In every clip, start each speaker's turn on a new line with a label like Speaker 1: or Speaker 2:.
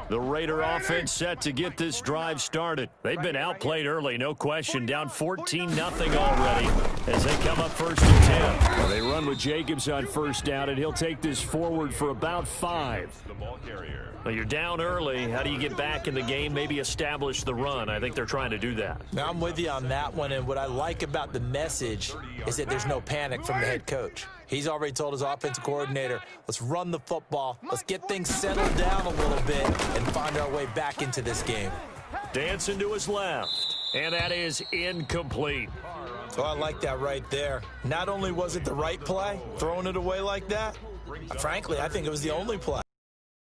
Speaker 1: The Raider offense set to get this drive started. They've been outplayed early, no question. Down 14-0 already as they come up 1st and 10. Well, they run with Jacobs on 1st down, and he'll take this forward for about 5. Well, you're down early. How do you get back in the game, maybe establish the run? I think they're trying to do that.
Speaker 2: Now, I'm with you on that one, and what I like about the message is that there's no panic from the head coach. He's already told his offensive coordinator, let's run the football, let's get things settled down a little bit and find our way back into this game.
Speaker 1: Dancing to his left, and that is incomplete.
Speaker 2: So I like that right there. Not only was it the right play, throwing it away like that, frankly, I think it was the only play.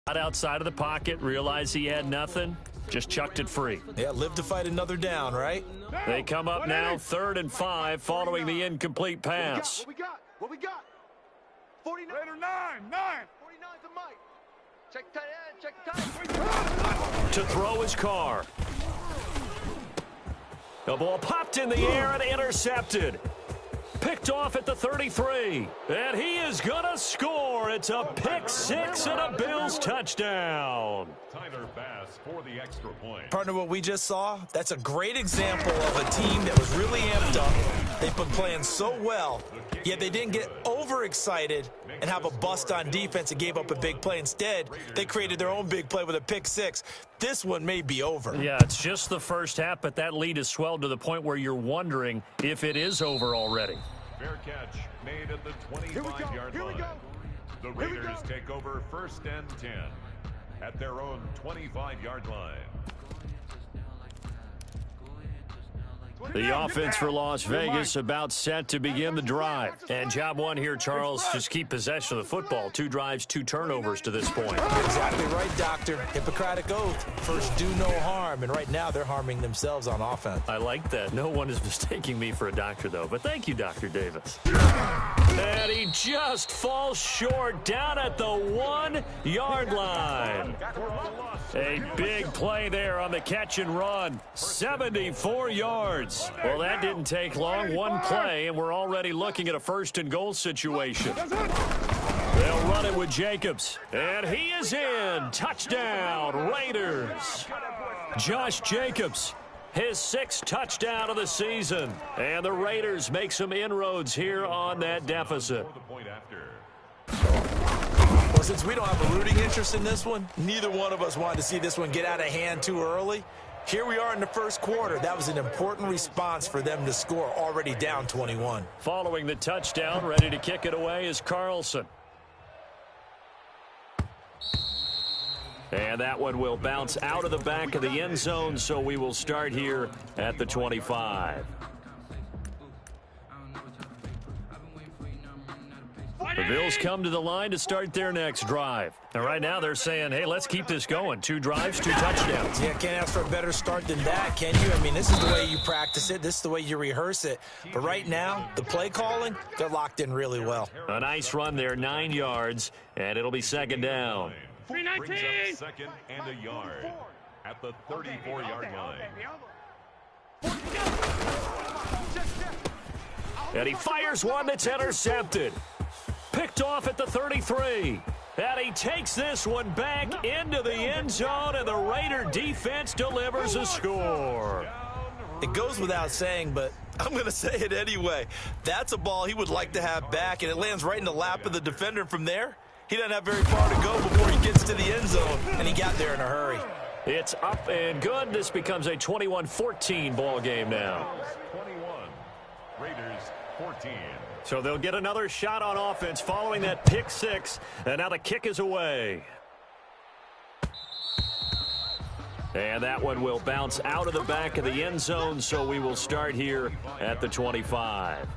Speaker 1: Got outside of the pocket, realized he had nothing, just chucked it free.
Speaker 2: Yeah, live to fight another down, right?
Speaker 1: They come up now 3rd and 5 following the incomplete pass.
Speaker 3: What we got? 49.
Speaker 4: Raider 9.
Speaker 3: 49 to Mike. Check tight end, check tight.
Speaker 1: To throw his car. The ball popped in the air and intercepted. Picked off at the 33. And he is going to score. It's a pick 6 and a Bills touchdown.
Speaker 4: Tyler Bass for the extra point.
Speaker 2: Partner, what we just saw, that's a great example of a team that was really amped up. They've been playing so well, yet they didn't get overexcited and have a bust on defense and gave up a big play. Instead, they created their own big play with a pick 6. This one may be over.
Speaker 1: Yeah, it's just the first half, but that lead has swelled to the point where you're wondering if it is over already.
Speaker 4: Fair catch made at the 25-yard line. The Raiders take over 1st and 10 at their own 25-yard line.
Speaker 1: The offense for Las Vegas about set to begin the drive. And job one here, Charles, just keep possession of the football. 2 drives, 2 turnovers to this point.
Speaker 2: Exactly right, Doctor. Hippocratic oath. First, do no harm. And right now, they're harming themselves on offense.
Speaker 1: I like that. No one is mistaking me for a doctor, though. But thank you, Dr. Davis. And he just falls short down at the 1-yard line. A big play there on the catch and run. 74 yards. Well, that didn't take long. One play, and we're already looking at a 1st and goal situation. They'll run it with Jacobs. And he is in. Touchdown, Raiders. Josh Jacobs, his 6th touchdown of the season. And the Raiders make some inroads here on that deficit.
Speaker 2: Well, since we don't have a rooting interest in this one, neither one of us wanted to see this one get out of hand too early. Here we are in the 1st quarter. That was an important response for them to score, already down 21.
Speaker 1: Following the touchdown, ready to kick it away is Carlson. And that one will bounce out of the back of the end zone, so we will start here at the 25. The Bills come to the line to start their next drive. And right now they're saying, hey, let's keep this going. 2 drives, 2 touchdowns.
Speaker 2: Yeah, can't ask for a better start than that, can you? I mean, this is the way you practice it. This is the way you rehearse it. But right now, the play calling, they're locked in really well.
Speaker 1: A nice run there, 9 yards, and it'll be 2nd down.
Speaker 4: 319. 2nd and a yard at the 34-yard line.
Speaker 1: And he fires one that's intercepted. Picked off at the 33. And he takes this one back into the end zone, and the Raider defense delivers a score.
Speaker 2: It goes without saying, but I'm going to say it anyway. That's a ball he would like to have back, and it lands right in the lap of the defender. From there, he doesn't have very far to go before he gets to the end zone, and he got there in a hurry.
Speaker 1: It's up and good. This becomes a 21-14 ball game now.
Speaker 4: 21, Raiders 14.
Speaker 1: So they'll get another shot on offense following that pick 6, and now the kick is away. And that one will bounce out of the back of the end zone, so we will start here at the 25.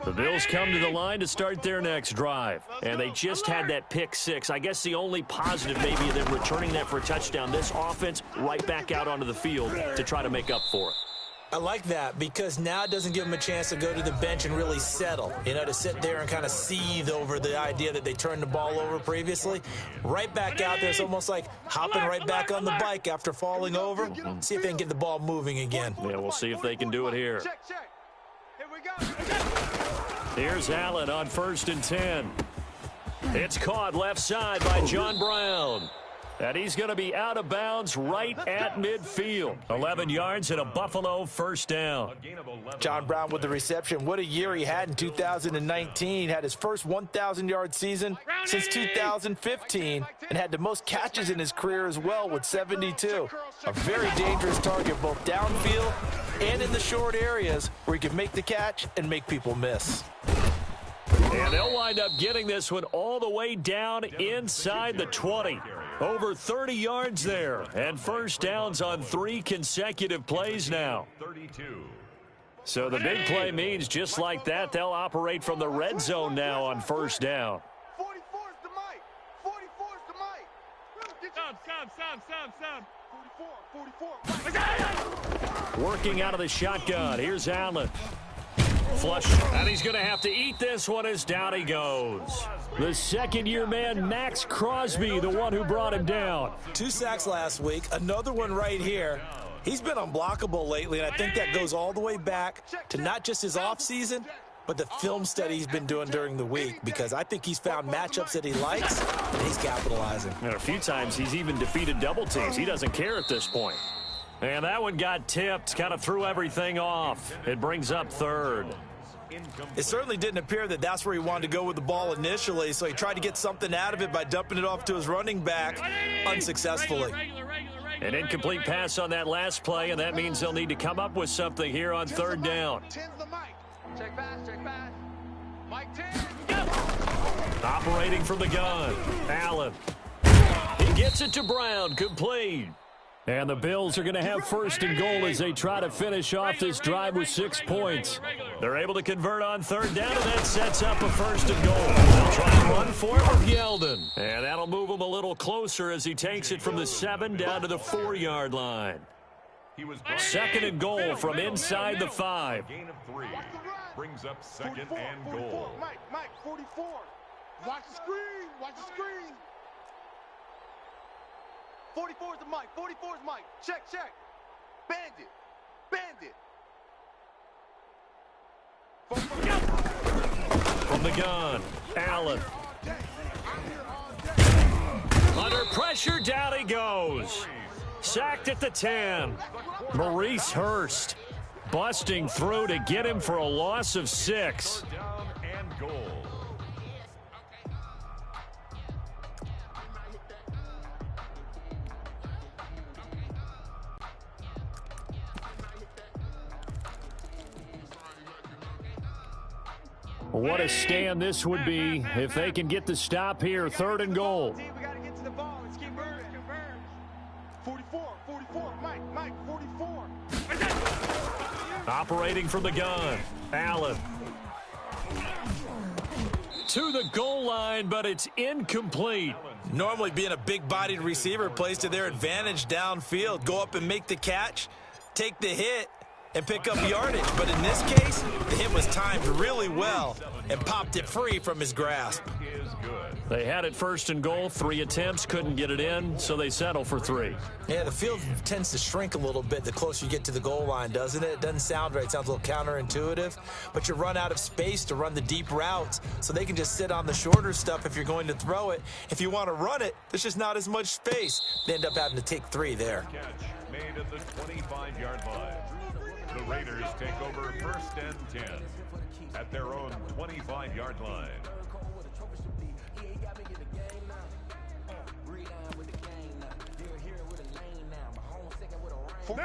Speaker 1: The Bills come to the line to start their next drive, and they just had that pick 6. I guess the only positive maybe of them returning that for a touchdown. This offense right back out onto the field to try to make up for it.
Speaker 2: I like that because now it doesn't give them a chance to go to the bench and really settle, you know, to sit there and kind of seethe over the idea that they turned the ball over previously. Right back out there, it's almost like hopping right back on the bike after falling over. See if they can get the ball moving again.
Speaker 1: Yeah, we'll see if they can do it here.
Speaker 3: Check. Here we go.
Speaker 1: Here's Allen on 1st and 10. It's caught left side by John Brown. And he's going to be out of bounds right at midfield. 11 yards and a Buffalo first down.
Speaker 2: John Brown with the reception. What a year he had in 2019. Had his first 1,000-yard season since 2015 and had the most catches in his career as well with 72. A very dangerous target both downfield and in the short areas where he can make the catch and make people miss.
Speaker 1: And they'll wind up getting this one all the way down inside the 20. Over 30 yards there. And first downs on 3 consecutive plays now. So the big play means just like that, they'll operate from the red zone now on first down.
Speaker 3: 44's the mic. 44's the mic. Stop. 44.
Speaker 1: Working out of the shotgun. Here's Allen. Flush, and he's going to have to eat this one as down he goes. The second-year man, Max Crosby, the one who brought him down.
Speaker 2: 2 sacks last week, another one right here. He's been unblockable lately, and I think that goes all the way back to not just his offseason, but the film study he's been doing during the week, because I think he's found matchups that he likes, and he's capitalizing.
Speaker 1: And a few times he's even defeated double teams. He doesn't care at this point. And that one got tipped, kind of threw everything off. It brings up 3rd.
Speaker 2: It certainly didn't appear that that's where he wanted to go with the ball initially, so he tried to get something out of it by dumping it off to his running back unsuccessfully.
Speaker 1: An incomplete pass on that last play, and that means they'll need to come up with something here on 3rd down.
Speaker 3: Check pass. Mike 10.
Speaker 1: Operating from the gun, Allen. He gets it to Brown, complete. And the Bills are going to have 1st and goal as they try to finish off this drive with 6 points. They're able to convert on 3rd down, and that sets up a 1st and goal. They'll try and run for it with Yeldon. And that'll move him a little closer as he takes it from the 7 down to the 4-yard line. 2nd and goal from inside the 5.
Speaker 4: Gain of 3 brings up 2nd and goal.
Speaker 3: Mike, 44. Watch the screen. 44's the mic. 44's mic. Check. Bandit.
Speaker 1: From the gun, Allen. Under pressure, down he goes. Sacked at the 10. Maurice Hurst busting through to get him for a loss of 6.
Speaker 4: Down and goal.
Speaker 1: What a stand this would be if they can get the stop here. 3rd and goal.
Speaker 3: We got to get to the ball. Let's keep moving. 44. Mike, 44.
Speaker 1: Operating from the gun, Allen. To the goal line, but it's incomplete.
Speaker 2: Normally being a big-bodied receiver plays to their advantage downfield. Go up and make the catch, take the hit, and pick up yardage. But in this case, the hit was timed really well and popped it free from his grasp.
Speaker 1: They had it 1st and goal, 3 attempts, couldn't get it in, so they settle for 3.
Speaker 2: Yeah, the field tends to shrink a little bit the closer you get to the goal line, doesn't it? It doesn't sound right. It sounds a little counterintuitive, but you run out of space to run the deep routes, so they can just sit on the shorter stuff if you're going to throw it. If you want to run it, there's just not as much space. They end up having to take 3 there.
Speaker 4: Catch made at the 25-yard line. The Raiders take over 1st and 10 at their own 25-yard line.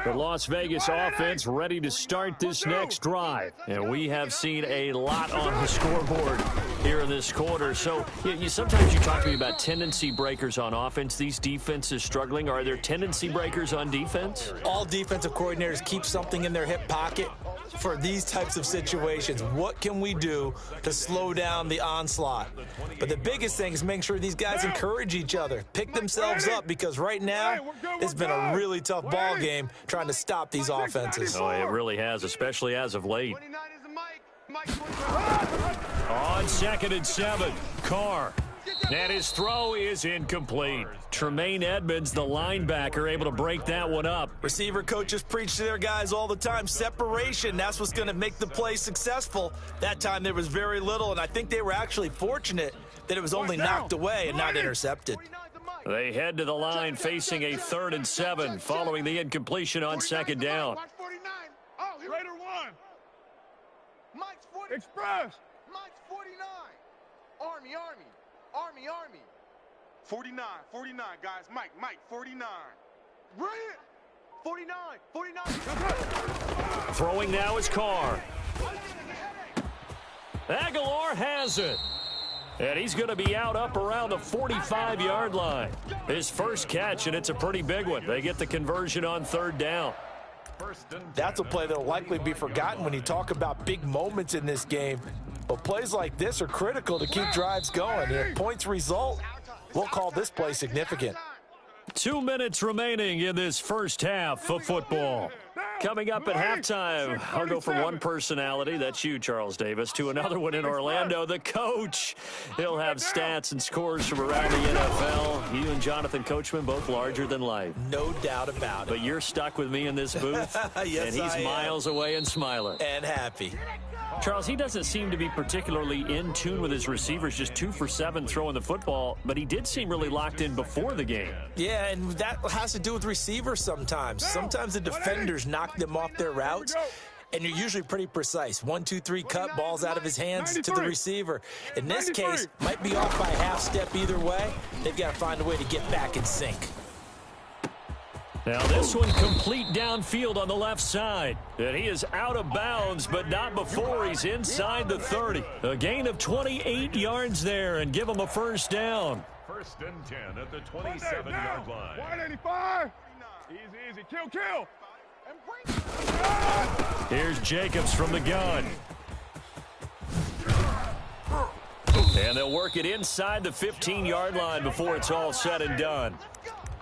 Speaker 1: The Las Vegas offense ready to start this next drive. And we have seen a lot on the scoreboard here in this quarter. So sometimes you talk to me about tendency breakers on offense. These defenses struggling. Are there tendency breakers on defense?
Speaker 2: All defensive coordinators keep something in their hip pocket for these types of situations. What can we do to slow down the onslaught? But the biggest thing is making sure these guys encourage each other, pick themselves up, because right now it's been a really tough ball game trying to stop these offenses.
Speaker 1: Oh, it really has, especially as of late.
Speaker 3: 29 is the mic.
Speaker 1: On 2nd and 7, Carr. And his throw is incomplete. Tremaine Edmonds, the linebacker, able to break that one up.
Speaker 2: Receiver coaches preach to their guys all the time. Separation, that's what's going to make the play successful. That time there was very little, and I think they were actually fortunate that it was only knocked away and not intercepted.
Speaker 1: They head to the line facing a 3rd and 7 following the incompletion on 2nd down.
Speaker 3: Raider 1. Mike's 40. Express. Mike's 49. Army. 49, guys. Mike, 49. Bring it. 49.
Speaker 1: Throwing now is Carr. Aguilar has it. And he's going to be out up around the 45-yard line. His first catch, and it's a pretty big one. They get the conversion on 3rd down.
Speaker 2: That's a play that will likely be forgotten when you talk about big moments in this game. But plays like this are critical to keep drives going. If points result, we'll call this play significant.
Speaker 1: 2 minutes remaining in this first half of football. Coming up at halftime, I'll go from one personality, that's you, Charles Davis, to another one in Orlando, the coach. He'll have stats and scores from around the NFL. You and Jonathan Coachman, both larger than life.
Speaker 2: No doubt about it.
Speaker 1: But you're stuck with me in this booth,
Speaker 2: yes,
Speaker 1: and he's miles away and smiling.
Speaker 2: And happy.
Speaker 1: Charles, he doesn't seem to be particularly in tune with his receivers, just 2 for 7 throwing the football, but he did seem really locked in before the game.
Speaker 2: Yeah, and that has to do with receivers sometimes. Sometimes the defenders knock them off their routes, and you're usually pretty precise. 1, 2, 3, cut, balls out of his hands to the receiver. In this case, might be off by a half step either way. They've got to find a way to get back in sync.
Speaker 1: Now this one complete downfield on the left side. And he is out of bounds, but not before he's inside the 30. A gain of 28 yards there and give him a first down.
Speaker 4: 1st and 10 at the 27-yard line.
Speaker 3: 185. Easy. Kill.
Speaker 1: Here's Jacobs from the gun. And they'll work it inside the 15-yard line before it's all said and done.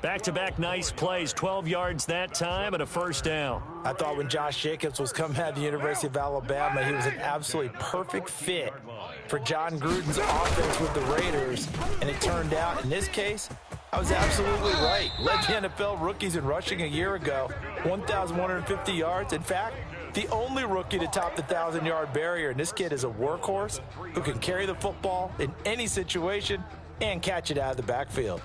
Speaker 1: Back-to-back nice plays, 12 yards that time and a first down.
Speaker 2: I thought when Josh Jacobs was coming out of the University of Alabama, he was an absolutely perfect fit for John Gruden's offense with the Raiders. And it turned out, in this case, I was absolutely right. Led the NFL rookies in rushing a year ago, 1,150 yards. In fact, the only rookie to top the 1,000-yard barrier. And this kid is a workhorse who can carry the football in any situation and catch it out of the backfield.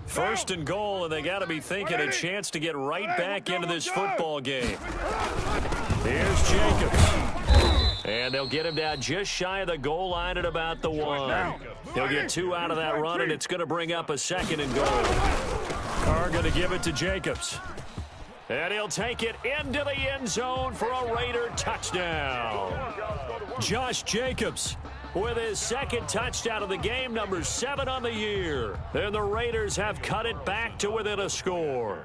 Speaker 1: 1st and goal, and they got to be thinking a chance to get right back into this football game. Here's Jacobs. And they'll get him down just shy of the goal line at about the 1. He'll get 2 out of that run, and it's going to bring up a 2nd and goal. Carr going to give it to Jacobs. And he'll take it into the end zone for a Raider touchdown. Josh Jacobs with his 2nd touchdown of the game, number 7 on the year. And the Raiders have cut it back to within a score.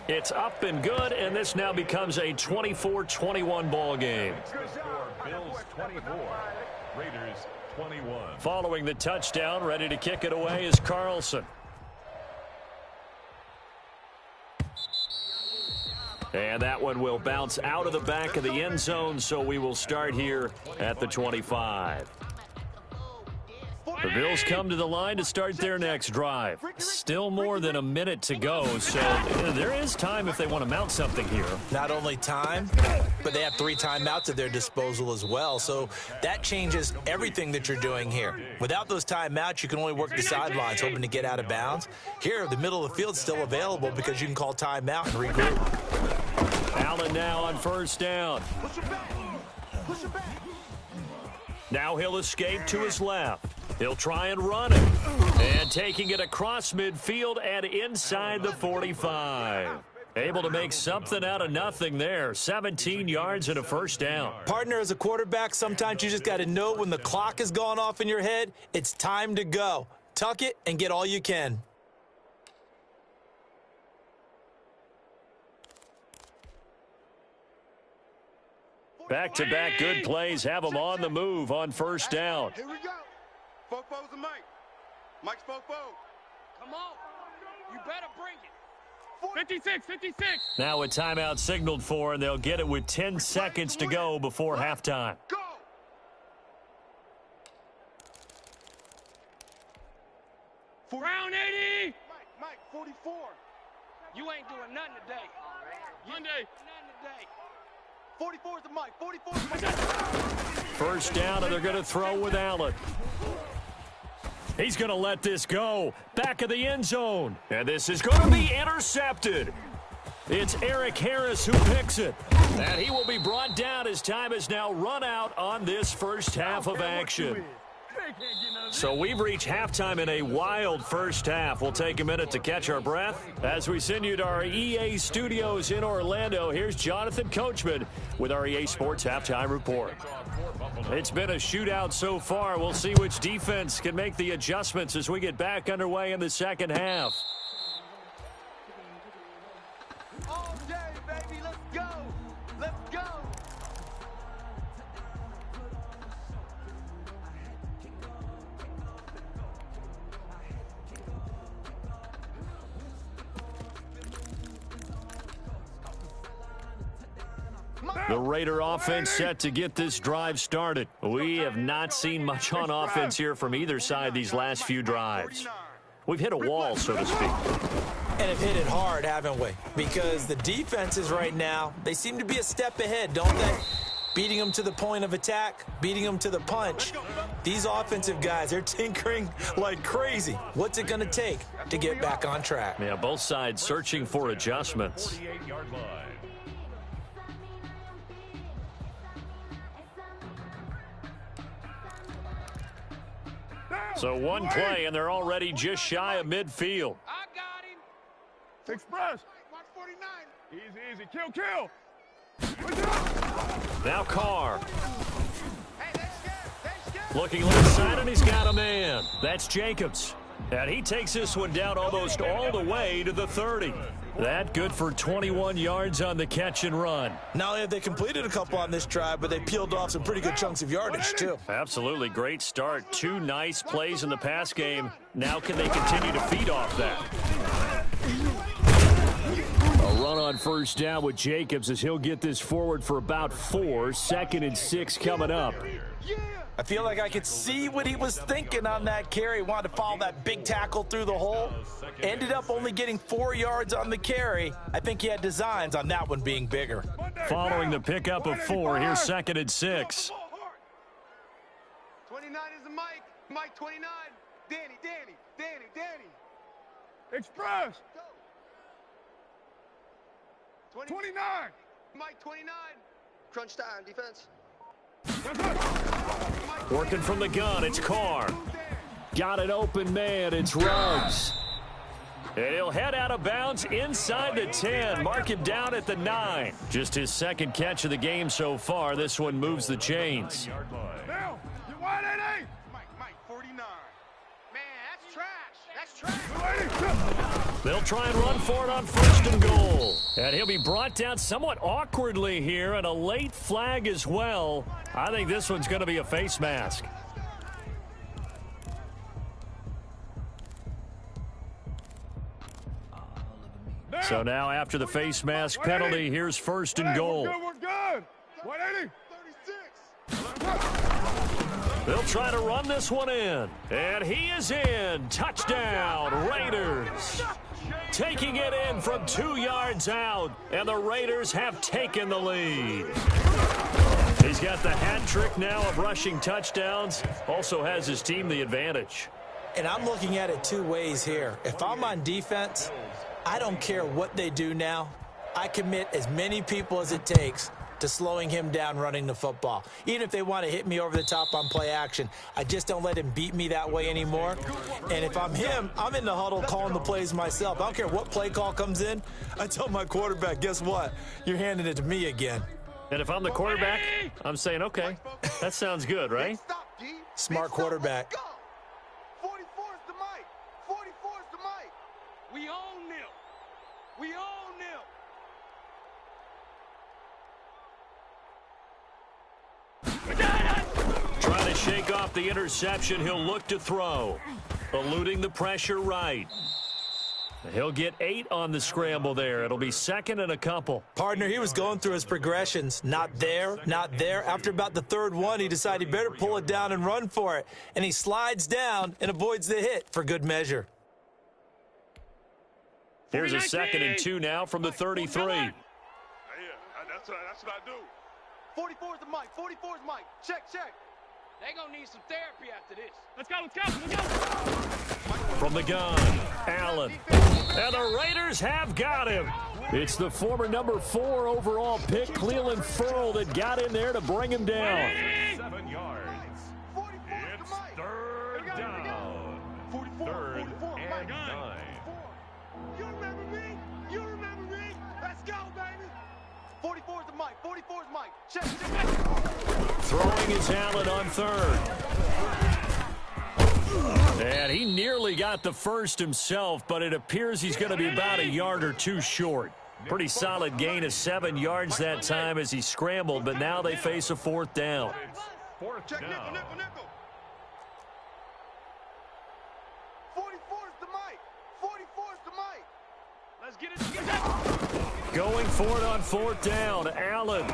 Speaker 1: It's up and good, and this now becomes a 24-21 ball game.
Speaker 4: Bills 24, Raiders 21.
Speaker 1: Following the touchdown, ready to kick it away is Carlson. And that one will bounce out of the back of the end zone, so we will start here at the 25. The Bills come to the line to start their next drive. Still more than a minute to go, so there is time if they want to mount something here.
Speaker 2: Not only time, but they have 3 timeouts at their disposal as well, so that changes everything that you're doing here. Without those timeouts, you can only work the sidelines, hoping to get out of bounds. Here, the middle of the field's still available because you can call timeout and regroup.
Speaker 1: Allen now on first down. Now he'll escape to his left. He'll try and run it. And taking it across midfield and inside the 45. Able to make something out of nothing there. 17 yards and a first down.
Speaker 2: Partner, as a quarterback, sometimes you just got to know when the clock has gone off in your head, it's time to go. Tuck it and get all you can.
Speaker 1: Back-to-back good plays have them on the move on first down.
Speaker 3: Here we go. Fofo's the Mike. Mike's Fofo. Come on. You better bring it. 56, 56.
Speaker 1: Now a timeout signaled for, and they'll get it with 10 seconds to go before halftime.
Speaker 3: Go. Round 80. Mike, 44. You ain't doing nothing today. Monday. Nothing today. 44 is the mic. 44 is the mic.
Speaker 1: First down, and they're going to throw with Allen. He's going to let this go. Back of the end zone. And this is going to be intercepted. It's Eric Harris who picks it. And he will be brought down as time has now run out on this first half of action. So we've reached halftime in a wild first half. We'll take a minute to catch our breath. As we send you to our EA studios in Orlando, here's Jonathan Coachman with our EA Sports Halftime Report. It's been a shootout so far. We'll see which defense can make the adjustments as we get back underway in the second half.
Speaker 3: All day, baby. Let's go. Let's go.
Speaker 1: The Raider offense set to get this drive started. We have not seen much on offense here from either side these last few drives. We've hit a wall, so to speak.
Speaker 2: And have hit it hard, haven't we? Because the defenses right now, they seem to be a step ahead, don't they? Beating them to the point of attack, beating them to the punch. These offensive guys, they're tinkering like crazy. What's it going to take to get back on track?
Speaker 1: Yeah, both sides searching for adjustments.
Speaker 4: 48-yard line.
Speaker 1: So one play, and they're already just shy of midfield.
Speaker 3: I got him.
Speaker 5: Express.
Speaker 3: Mark 49.
Speaker 5: Easy. Kill.
Speaker 1: Now Carr.
Speaker 3: Hey, they're scared.
Speaker 1: Looking left side, and he's got a man. That's Jacobs. And he takes this one down almost all the way to the 30. That good for 21 yards on the catch and run.
Speaker 2: Not only have they completed a couple on this drive, but they peeled off some pretty good chunks of yardage, too.
Speaker 1: Absolutely great start. 2 nice plays in the pass game. Now can they continue to feed off that? A run on first down with Jacobs as he'll get this forward for about 4. 2nd and 6 coming up.
Speaker 2: I feel like I could see what he was thinking on that carry. Wanted to follow that big tackle through the hole. Ended up only getting 4 yards on the carry. I think he had designs on that one being bigger.
Speaker 1: Following the pickup of 4, here's 2nd and 6.
Speaker 3: 29 is the mic. Mike 29. Danny.
Speaker 5: Express.
Speaker 3: Go.
Speaker 5: 29.
Speaker 3: Mike 29. Crunch time, defense.
Speaker 1: Working from the gun, it's Carr. Got an open man, it's Ruggs. And he'll head out of bounds inside the 10. Mark him down at the 9. Just his 2nd catch of the game so far. This one moves the chains.
Speaker 5: Now, you wide 88.
Speaker 3: Mike 49. Man, that's trash.
Speaker 1: They'll try and run for it on 1st and goal. And he'll be brought down somewhat awkwardly here, and a late flag as well. I think this one's going to be a face mask. So now after the face mask penalty, here's 1st and goal.
Speaker 5: We're good. 180.
Speaker 3: 36.
Speaker 1: They'll try to run this one in. And he is in. Touchdown, Raiders. Taking it in from 2 yards out. And the Raiders have taken the lead. He's got the hat trick now of rushing touchdowns. Also has his team the advantage.
Speaker 2: And I'm looking at it 2 ways here. If I'm on defense, I don't care what they do now. I commit as many people as it takes to slowing him down running the football. Even if they want to hit me over the top on play action, I just don't let him beat me that way anymore. And if I'm him, I'm in the huddle calling the plays myself. I don't care what play call comes in. I tell my quarterback, guess what? You're handing it to me again.
Speaker 1: And if I'm the quarterback, I'm saying, okay, that sounds good, right?
Speaker 2: Smart quarterback.
Speaker 3: 44 is the mic. 44 is the mic. We own them. We own them.
Speaker 1: Trying to shake off the interception, he'll look to throw. Eluding the pressure right. He'll get 8 on the scramble there. It'll be second and a couple.
Speaker 2: Partner, he was going through his progressions. Not there, not there. After about the third one, he decided he better pull it down and run for it. And he slides down and avoids the hit for good measure.
Speaker 1: Here's a 2nd and 2 now from the 33.
Speaker 5: Yeah, that's what I do.
Speaker 3: 44 is the mic. 44 is mic. Check. They're going to need some therapy after this. Let's go.
Speaker 1: From the gun, Allen. And the Raiders have got him. It's the former number 4 overall pick, Cleveland Ferrell, that got in there to bring him down.
Speaker 4: 7 yards. It's third down. 3rd and 9.
Speaker 3: You remember me? Let's go, baby. 44 is the mic. 44 is mic. Check.
Speaker 1: Throwing is Allen on 3rd. And he nearly got the first himself, but it appears he's going to be about a yard or 2 short. Pretty solid gain of 7 yards that time as he scrambled, but now they face a 4th down.
Speaker 4: Check nickel.
Speaker 3: 44 is the mic. 44 is the mic. Let's get it.
Speaker 1: Going for it on 4th down, Allen.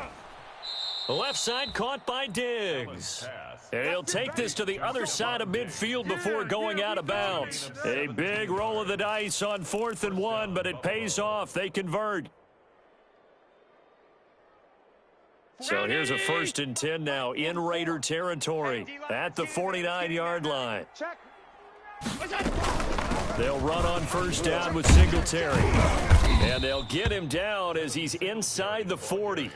Speaker 1: The left side caught by Diggs. And he'll take this to the other side of midfield before going out of bounds. A big roll of the dice on 4th and 1, but it pays off. They convert. So here's a 1st and 10 now in Raider territory at the 49-yard line. They'll run on 1st down with Singletary. And they'll get him down as he's inside the 40.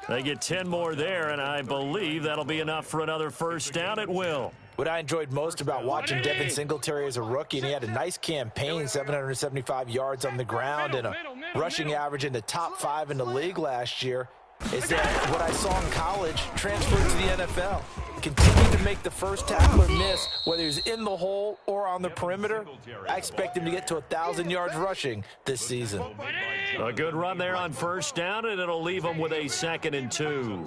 Speaker 1: They get 10 more there, and I believe that'll be enough for another 1st down at will.
Speaker 2: What I enjoyed most about watching Devin Singletary as a rookie, and he had a nice campaign, 775 yards on the ground and a rushing average in the top 5 in the league last year, is that what I saw in college transferred to the NFL. Continued to make the first tackler miss, whether he's in the hole or on the perimeter. I expect him to get to 1,000 yards rushing this season.
Speaker 1: A good run there on 1st down, and it'll leave him with a 2nd and 2.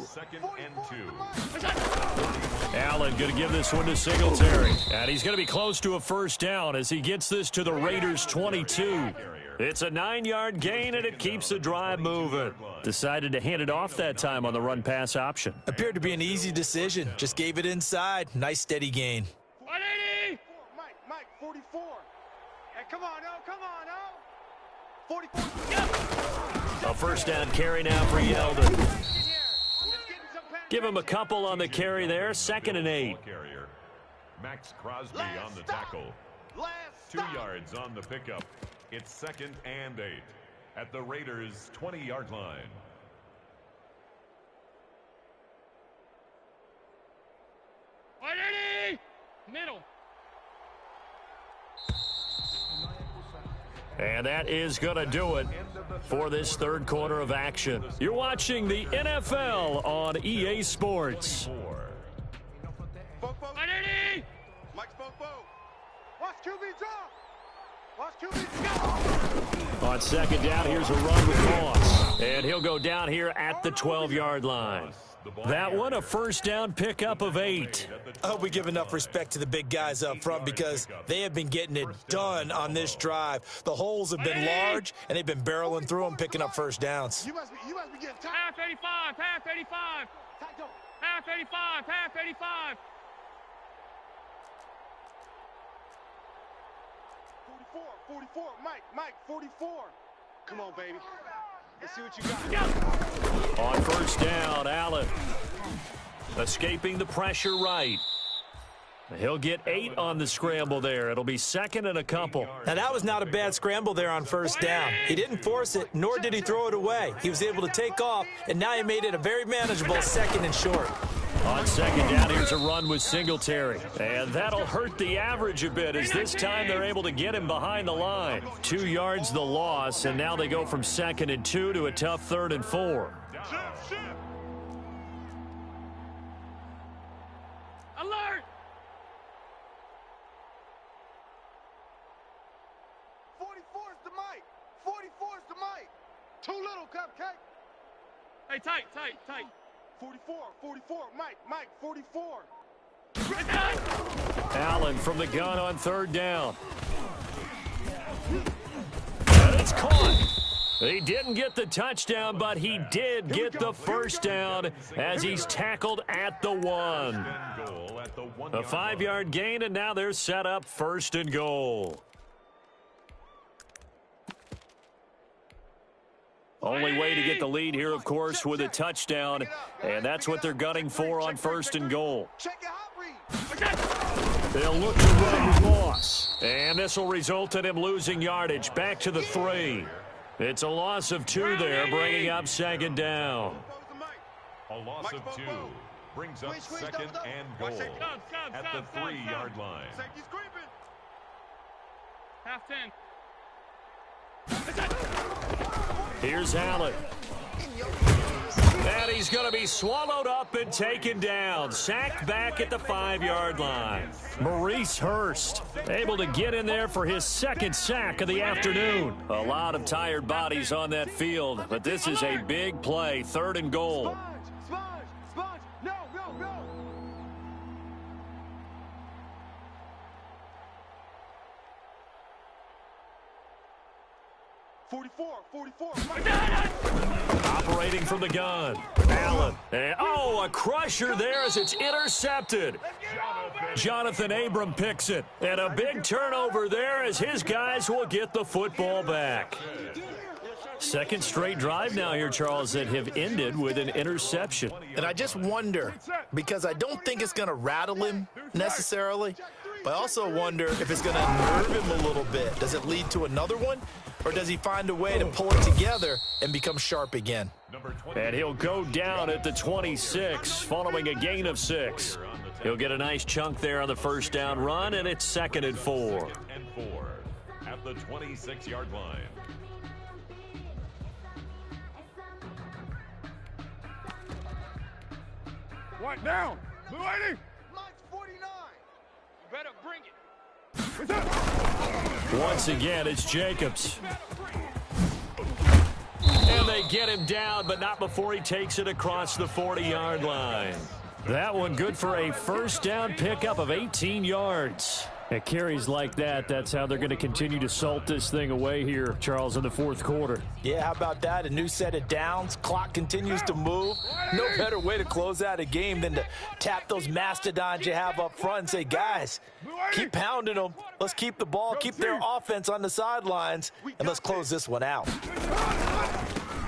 Speaker 1: Allen going to give this one to Singletary. And he's going to be close to a 1st down as he gets this to the Raiders' 22. It's a 9-yard gain, and it keeps the drive moving. Decided to hand it off that time on the run-pass option.
Speaker 2: Appeared to be an easy decision. Just gave it inside. Nice, steady gain.
Speaker 3: 180. Mike, 44. Hey, come on, 44.
Speaker 1: A 1st down carry now for Yeldon. Give him a couple on the carry there. 2nd and 8.
Speaker 4: Max Crosby on the tackle. 2 yards on the pickup. It's 2nd and 8 at the Raiders' 20-yard line.
Speaker 3: Middle.
Speaker 1: And that is going to do it for this 3rd quarter of action. You're watching the NFL on EA Sports.
Speaker 3: 180. Mike Spoke. Watch QB drop. Watch QB go.
Speaker 1: On 2nd down, here's a run with Moss. And he'll go down here at the 12-yard line. That one, a 1st down pickup of 8.
Speaker 2: I hope we give enough respect to the big guys up front because they have been getting it done on this drive. The holes have been large, and they've been barreling through them, picking up 1st downs.
Speaker 3: You must be getting tired. Half 35. 44. Mike, 44. Come on, baby. Let's see what you got.
Speaker 1: On 1st down, Allen escaping the pressure right. He'll get 8 on the scramble there. It'll be 2nd and a couple.
Speaker 2: Now, that was not a bad scramble there on 1st down. He didn't force it, nor did he throw it away. He was able to take off, and now he made it a very manageable 2nd and short.
Speaker 1: On 2nd down, here's a run with Singletary. And that'll hurt the average a bit as this time they're able to get him behind the line. 2 yards the loss, and now they go from 2nd and 2 to a tough 3rd and 4.
Speaker 3: Alert! 44 is the mic. 44 is the mic. Too little, Cupcake. Hey, tight. 44. Mike, 44.
Speaker 1: Allen from the gun on 3rd down. It's caught. He didn't get the touchdown, but he did get the first down as he's tackled at the 1. A 5-yard gain, and now they're set up 1st and goal. Only way to get the lead here, of course, with a touchdown, and that's what they're gunning for on 1st and goal. They'll look to run his loss, and this will result in him losing yardage. Back to the 3. It's a loss of 2 there, bringing up 2nd down.
Speaker 4: A loss of 2 brings up 2nd and goal at the 3-yard line.
Speaker 3: Half 10.
Speaker 1: Here's Allen. And he's going to be swallowed up and taken down. Sacked back at the 5-yard line. Maurice Hurst able to get in there for his 2nd sack of the afternoon. A lot of tired bodies on that field, but this is a big play. 3rd and goal.
Speaker 3: No. 44.
Speaker 1: Operating from the gun. Allen. And, a crusher there as it's intercepted. Jonathan Abram picks it. And a big turnover there as his guys will get the football back. 2nd straight drive now here, Charles, that have ended with an interception.
Speaker 2: And I just wonder, because I don't think it's going to rattle him necessarily, but I also wonder if it's going to nerve him a little bit. Does it lead to another one? Or does he find a way to pull it together and become sharp again?
Speaker 1: And he'll go down at the 26 following a gain of 6. He'll get a nice chunk there on the 1st down run, and it's 2nd and 4.
Speaker 4: At the 26-yard line.
Speaker 5: White down. Blue 80.
Speaker 3: Mike's 49. You better bring it.
Speaker 1: Once again, it's Jacobs. And they get him down, but not before he takes it across the 40-yard line. That one good for a 1st down pickup of 18 yards. At carries like that, that's how they're going to continue to salt this thing away here, Charles, in the 4th quarter.
Speaker 2: Yeah, how about that? A new set of downs. Clock continues to move. No better way to close out a game than to tap those mastodons you have up front and say, guys, keep pounding them. Let's keep the ball, keep their offense on the sidelines, and let's close this one out.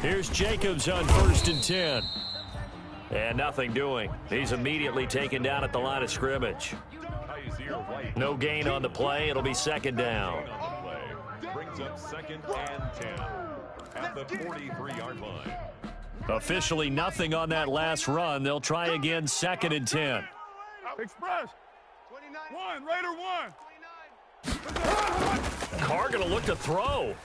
Speaker 1: Here's Jacobs on 1st and 10. And nothing doing. He's immediately taken down at the line of scrimmage. No gain on the play. It'll be 2nd down.
Speaker 4: Brings up 2nd and 10 at the 43-yard line.
Speaker 1: Officially nothing on that last run. They'll try again 2nd and 10.
Speaker 5: Express. 1. Raider 1.
Speaker 1: Carr going to look to throw.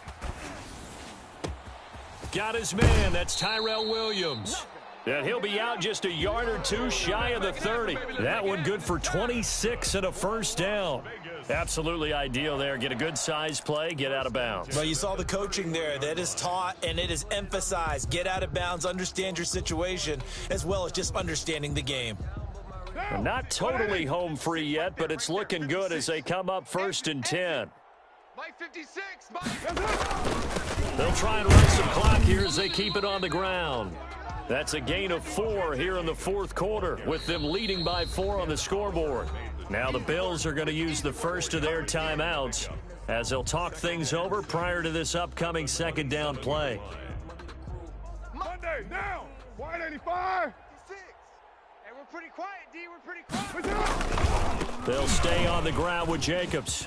Speaker 1: Got his man. That's Tyrell Williams. And he'll be out just a yard or 2 shy of the 30. That one good for 26 and a 1st down. Absolutely ideal there. Get a good size play, get out of bounds.
Speaker 2: Well, you saw the coaching there. That is taught and it is emphasized. Get out of bounds, understand your situation, as well as just understanding the game.
Speaker 1: Not totally home free yet, but it's looking good as they come up 1st and 10.
Speaker 3: Mike 56. Mike.
Speaker 1: They'll try and run some clock here as they keep it on the ground. That's a gain of 4 here in the 4th quarter, with them leading by 4 on the scoreboard. Now the Bills are going to use the first of their timeouts as they'll talk things over prior to this upcoming 2nd down play.
Speaker 5: Monday, down. White 85.
Speaker 3: Hey, we're pretty quiet, D. We're pretty quiet.
Speaker 1: They'll stay on the ground with Jacobs.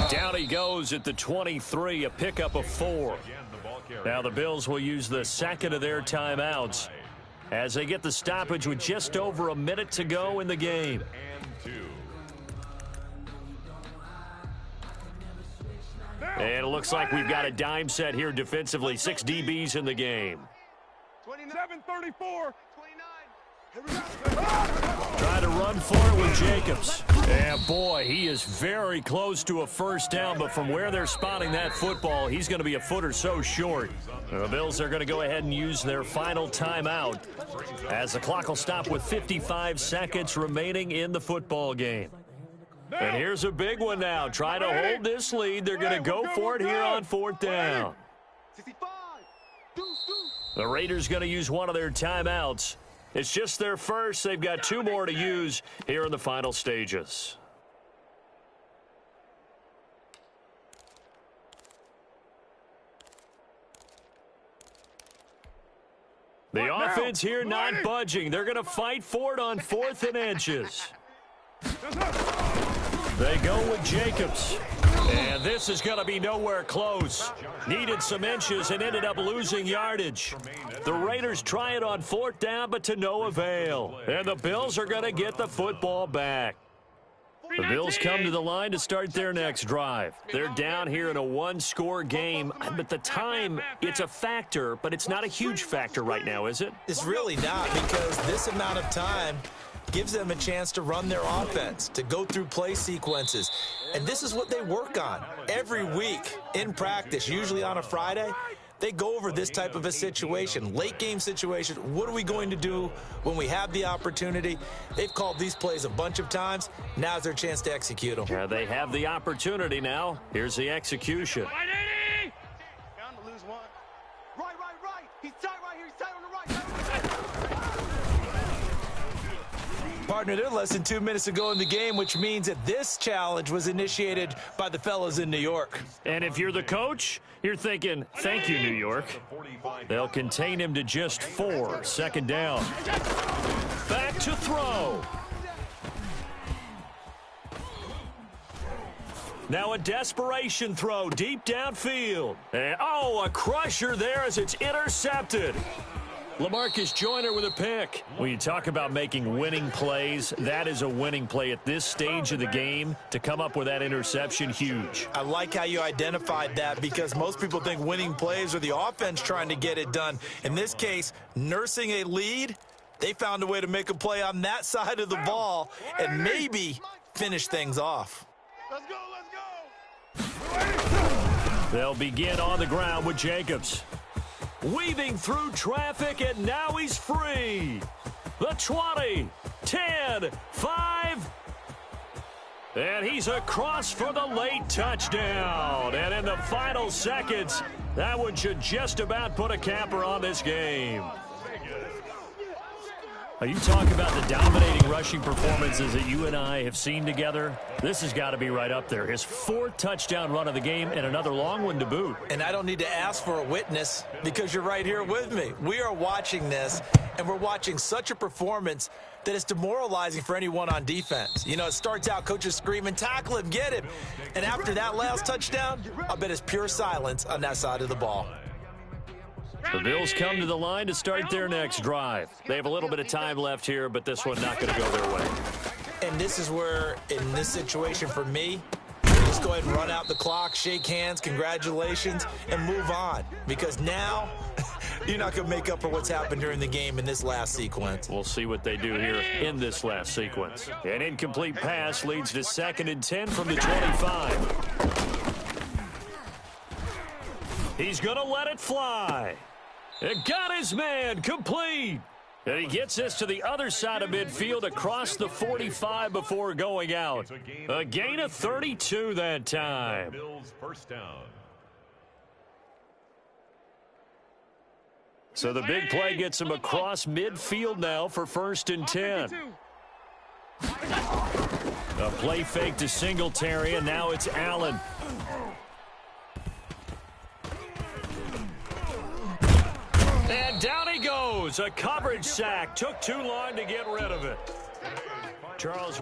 Speaker 1: Down he goes at the 23, a pickup of 4. Now the Bills will use the 2nd of their timeouts as they get the stoppage with just over a minute to go in the game. And it looks like we've got a dime set here defensively. 6 DBs in the game.
Speaker 5: 7:34.
Speaker 1: Trying to run for it with Jacobs. And boy, he is very close to a 1st down, but from where they're spotting that football, he's going to be a foot or so short. The Bills are going to go ahead and use their final timeout as the clock will stop with 55 seconds remaining in the football game. And here's a big one now. Try to hold this lead. They're going to go for it here on 4th down. The Raiders going to use one of their timeouts. It's just their first. They've got 2 more to use here in the final stages. The offense here not budging. They're going to fight for it on 4th and inches. They go with Jacobs. And this is going to be nowhere close. Needed some inches and ended up losing yardage. The Raiders try it on 4th down, but to no avail. And the Bills are going to get the football back. The Bills come to the line to start their next drive. They're down here in a 1-score game, but the time, it's a factor, but it's not a huge factor right now, is it?
Speaker 2: It's really not, because this amount of time gives them a chance to run their offense, to go through play sequences. And this is what they work on every week in practice, usually on a Friday. They go over this type of a situation, late game situation. What are we going to do when we have the opportunity? They've called these plays a bunch of times. Now's their chance to execute them.
Speaker 1: Yeah, they have the opportunity now. Here's the execution.
Speaker 3: Bound to lose one. Right. He's tight right here. He's tight on the right.
Speaker 2: Partner, they're less than 2 minutes to go in the game, which means that this challenge was initiated by the fellas in New York.
Speaker 1: And if you're the coach, you're thinking, thank you, New York. They'll contain him to just 4. 2nd down. Back to throw. Now a desperation throw deep downfield. And, a crusher there as it's intercepted. LaMarcus Joyner with a pick. When you talk about making winning plays, that is a winning play at this stage of the game. To come up with that interception, huge.
Speaker 2: I like how you identified that, because most people think winning plays are the offense trying to get it done. In this case, nursing a lead, they found a way to make a play on that side of the ball and maybe finish things off.
Speaker 3: Let's go.
Speaker 1: They'll begin on the ground with Jacobs. Weaving through traffic, and now he's free. The 20, 10, 5. And he's across for the late touchdown. And in the final seconds, that one should just about put a capper on this game. Are you talking about the dominating rushing performances that you and I have seen together? This has got to be right up there. His 4th touchdown run of the game and another long one to boot.
Speaker 2: And I don't need to ask for a witness, because you're right here with me. We are watching this, and we're watching such a performance that it's demoralizing for anyone on defense. You know, it starts out coaches screaming, tackle him, get him. And after that last touchdown, I bet it's pure silence on that side of the ball.
Speaker 1: The Bills come to the line to start their next drive. They have a little bit of time left here, but this one not going to go their way.
Speaker 2: And this is where, in this situation for me, just go ahead and run out the clock, shake hands, congratulations, and move on. Because now, you're not going to make up for what's happened during the game in this last sequence.
Speaker 1: We'll see what they do here in this last sequence. An incomplete pass leads to 2nd and 10 from the 25. He's going to let it fly. It got his man complete. And he gets this to the other side of midfield across the 45 before going out. A gain of 32 that time.
Speaker 4: Bills first down.
Speaker 1: So the big play gets him across midfield now for 1st and 10. A play fake to Singletary, and now it's Allen. And down he goes. A coverage sack. Took too long to get rid of it. Charles.